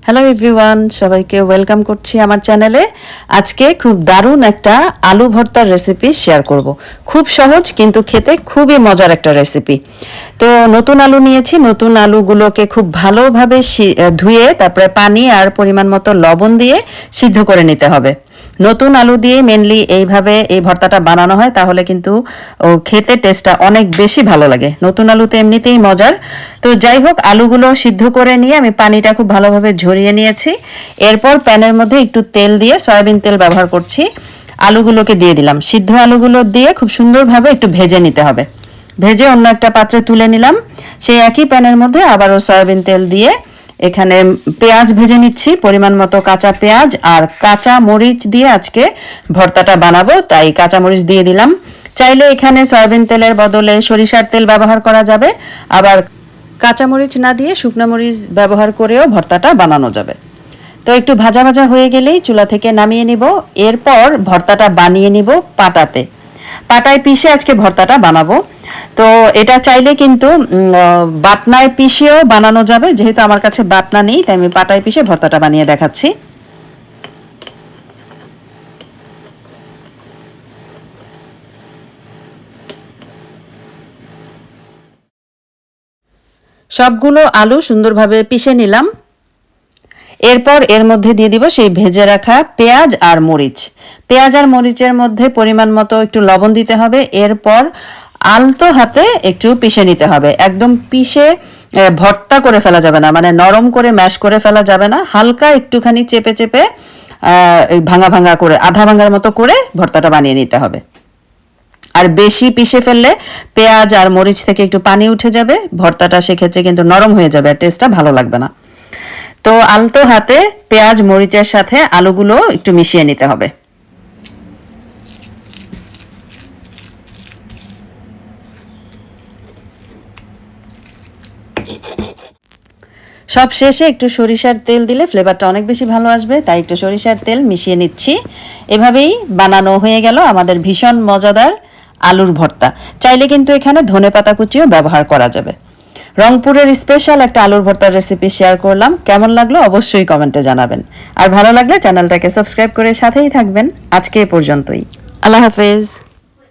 Hello everyone, সবাইকে welcome করছি আমার চ্যানেলে। আজকে খুব দারুণ একটা আলু ভর্তার রেসিপি শেয়ার করব। খুব সহজ কিন্তু খেতে খুবই মজার একটা রেসিপি। তো নতুন আলু নিয়েছি, নতুন আলুগুলোকে খুব ভালোভাবে ধুয়ে তারপরে পানি আর পরিমাণ মতো লবণ দিয়ে সিদ্ধ করে নিতে হবে। নতুন আলু দিয়ে মেনলি এইভাবে এই ভর্তাটা বানানো হয়, তাহলে কিন্তু খেতে টেস্টটা অনেক বেশি ভালো লাগে। নতুন আলুতে এমনিতেই মজার। তো যাই হোক, আলুগুলো সিদ্ধ করে নিয়ে আমি পানিটা খুব ভালোভাবে ঝরিয়ে নিয়েছি। এরপর প্যানের মধ্যে একটু তেল দিয়ে, সয়াবিন তেল ব্যবহার করছি, আলুগুলোকে দিয়ে দিলাম। সিদ্ধ আলুগুলো দিয়ে খুব সুন্দরভাবে একটু ভেজে নিতে হবে। ভেজে অন্য একটা পাত্রে তুলে নিলাম। সেই একই প্যানের মধ্যে আবারও সয়াবিন তেল দিয়ে এখানে পেঁয়াজ ভেজে নিচ্ছি, পরিমাণ মতো কাঁচা পেঁয়াজ আর কাঁচা মরিচ দিয়ে আজকে ভর্তাটা বানাবো, তাই কাঁচা মরিচ দিয়ে দিলাম। চাইলে এখানে সয়াবিন তেলের বদলে সরিষার তেল ব্যবহার করা যাবে, আবার কাঁচা মরিচ না দিয়ে শুকনো মরিচ ব্যবহার করেও ভর্তাটা বানানো যাবে। তো একটু ভাজা ভাজা হয়ে গেলেই চুলা থেকে নামিয়ে নিব। এরপর ভর্তাটা বানিয়ে নিব পাটায় পিষে আজকে ভর্তাটা বানাবো। তো এটা চাইলে কিন্তু বাটনায় পিষেও বানানো যাবে, যেহেতু আমার কাছে বাটনা নেই তাই আমি পাটায় পিষে ভর্তাটা বানিয়ে দেখাচ্ছি। সবগুলো আলু সুন্দরভাবে পিষে নিলাম। এরপর এর মধ্যে দিয়ে দিব সেই ভেজে রাখা পেঁয়াজ আর মরিচ। পেঁয়াজ আর মরিচের মধ্যে পরিমাণ মতো একটু লবণ দিতে হবে। এরপর আলতো হাতে একটু পিষে নিতে হবে। একদম পিষে ভর্তা করে ফেলা যাবে না, মানে নরম করে ম্যাশ করে ফেলা যাবে না। হালকা একটুখানি চেপে চেপে ভাঙা ভাঙা করে, আধা ভাঙার মতো করে ভর্তাটা বানিয়ে নিতে হবে। আর বেশি পিষে ফেললে পেঁয়াজ আর মরিচ থেকে একটু পানি উঠে যাবে, ভর্তাটা সেক্ষেত্রে কিন্তু নরম হয়ে যাবে আর টেস্টটা ভালো লাগবে না। তো আলতো হাতে পেঁয়াজ মরিচের সাথে আলুগুলো একটু মিশিয়ে নিতে হবে। সব শেষে একটু সরিষার তেল দিলে ফ্লেভারটা অনেক বেশি ভালো আসবে, তাই একটু সরিষার তেল মিশিয়ে নিচ্ছি। এভাবেই বানানো হয়ে গেল আমাদের ভীষণ মজাদার আলুর ভর্তা। চাইলে কিন্তু এখানে ধনেপাতা কুচিও ব্যবহার করা যাবে। রংপুরের স্পেশাল একটা আলুর ভর্তার রেসিপি শেয়ার করলাম। কেমন লাগলো অবশ্যই কমেন্টে জানাবেন। আর ভালো লাগলে চ্যানেলটাকে সাবস্ক্রাইব করে সাথেই থাকবেন। আজকে এ পর্যন্তই। আল্লাহ হাফেজ।